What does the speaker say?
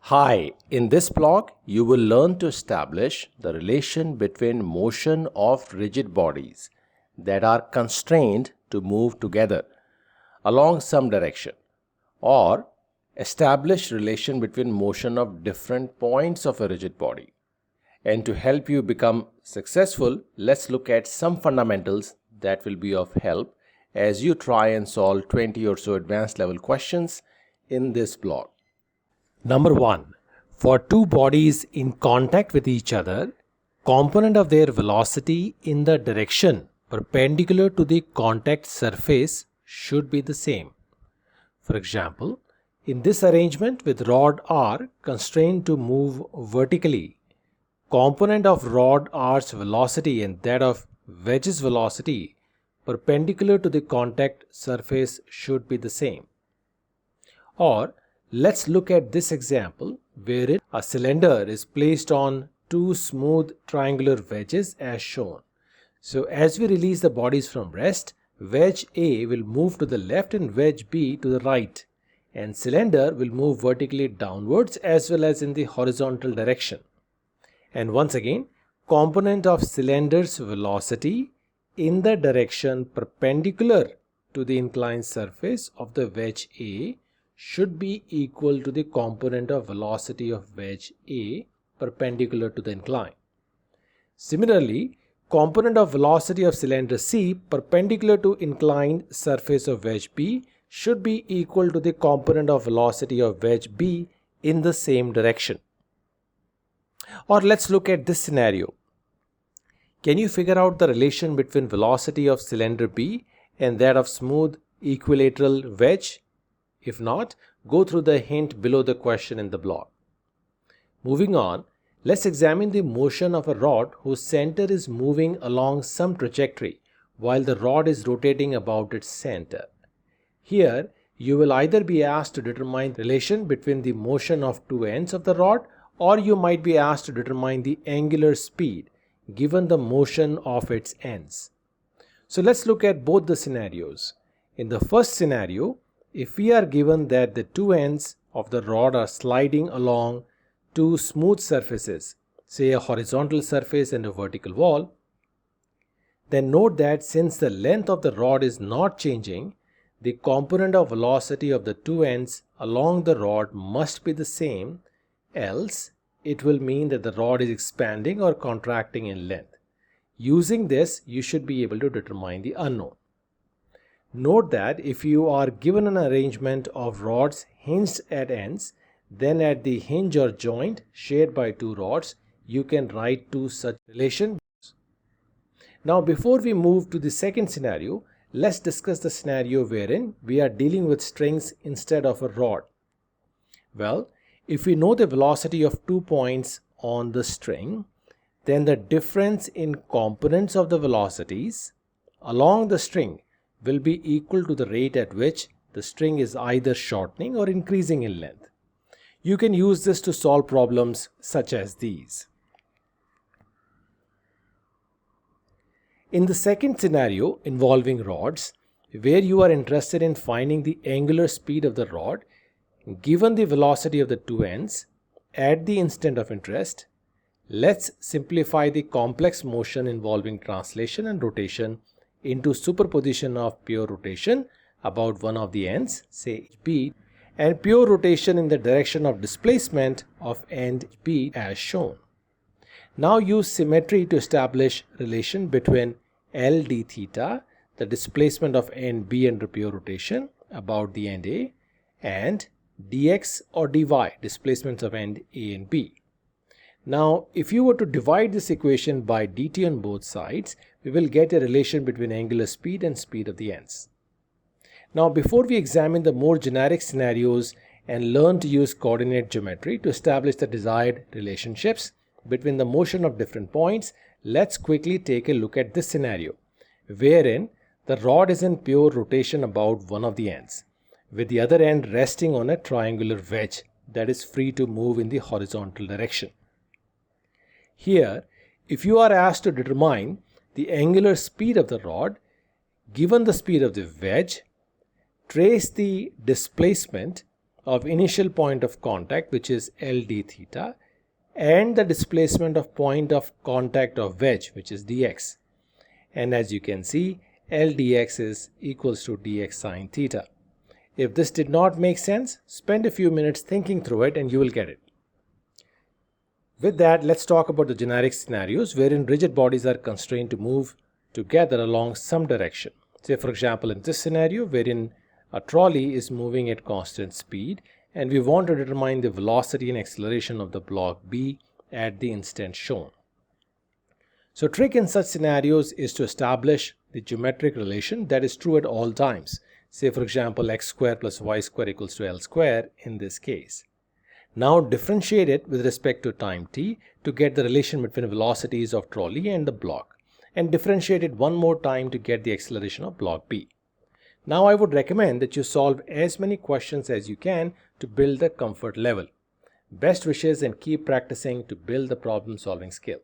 Hi, in this blog, you will learn to establish the relation between motion of rigid bodies that are constrained to move together along some direction, or establish relation between motion of different points of a rigid body. And to help you become successful, let's look at some fundamentals that will be of help as you try and solve 20 or so advanced level questions in this blog. Number 1. For two bodies in contact with each other, component of their velocity in the direction perpendicular to the contact surface should be the same. For example, in this arrangement with rod R constrained to move vertically, component of rod R's velocity and that of wedge's velocity perpendicular to the contact surface should be the same. Or let's look at this example wherein a cylinder is placed on two smooth triangular wedges as shown. So as we release the bodies from rest, wedge A will move to the left and wedge B to the right, and cylinder will move vertically downwards as well as in the horizontal direction. And once again, component of cylinder's velocity in the direction perpendicular to the inclined surface of the wedge A should be equal to the component of velocity of wedge A perpendicular to the incline. Similarly, component of velocity of cylinder C perpendicular to inclined surface of wedge B should be equal to the component of velocity of wedge B in the same direction. Or let's look at this scenario. Can you figure out the relation between velocity of cylinder B and that of smooth equilateral wedge? If not, go through the hint below the question in the blog. Moving on, let's examine the motion of a rod whose center is moving along some trajectory while the rod is rotating about its center. Here, you will either be asked to determine the relation between the motion of two ends of the rod, or you might be asked to determine the angular speed given the motion of its ends. So let's look at both the scenarios. In the first scenario, if we are given that the two ends of the rod are sliding along two smooth surfaces, say a horizontal surface and a vertical wall, then note that since the length of the rod is not changing, the component of velocity of the two ends along the rod must be the same, else it will mean that the rod is expanding or contracting in length. Using this, you should be able to determine the unknown. Note that if you are given an arrangement of rods hinged at ends, then at the hinge or joint shared by two rods, you can write two such relations. Now before we move to the second scenario, let's discuss the scenario wherein we are dealing with strings instead of a rod. Well, if we know the velocity of 2 points on the string, then the difference in components of the velocities along the string will be equal to the rate at which the string is either shortening or increasing in length. You can use this to solve problems such as these. In the second scenario involving rods, where you are interested in finding the angular speed of the rod given the velocity of the two ends at the instant of interest, let's simplify the complex motion involving translation and rotation into superposition of pure rotation about one of the ends, say B, and pure rotation in the direction of displacement of end B as shown. Now use symmetry to establish relation between L d theta, the displacement of end B under pure rotation about the end A, and dx or dy, displacements of end A and B. Now, if you were to divide this equation by dt on both sides, we will get a relation between angular speed and speed of the ends. Now, before we examine the more generic scenarios and learn to use coordinate geometry to establish the desired relationships between the motion of different points, let's quickly take a look at this scenario, wherein the rod is in pure rotation about one of the ends, with the other end resting on a triangular wedge that is free to move in the horizontal direction. Here, if you are asked to determine the angular speed of the rod given the speed of the wedge, trace the displacement of initial point of contact, which is LD theta, and the displacement of point of contact of wedge, which is dx. And as you can see, Ldx is equals to dx sine theta. If this did not make sense, spend a few minutes thinking through it and you will get it. With that, let's talk about the generic scenarios wherein rigid bodies are constrained to move together along some direction. Say for example in this scenario wherein a trolley is moving at constant speed and we want to determine the velocity and acceleration of the block B at the instant shown. So trick in such scenarios is to establish the geometric relation that is true at all times. Say for example x square plus y square equals to L square in this case. Now differentiate it with respect to time t to get the relation between velocities of trolley and the block, and differentiate it one more time to get the acceleration of block B. Now I would recommend that you solve as many questions as you can to build the comfort level. Best wishes and keep practicing to build the problem solving skill.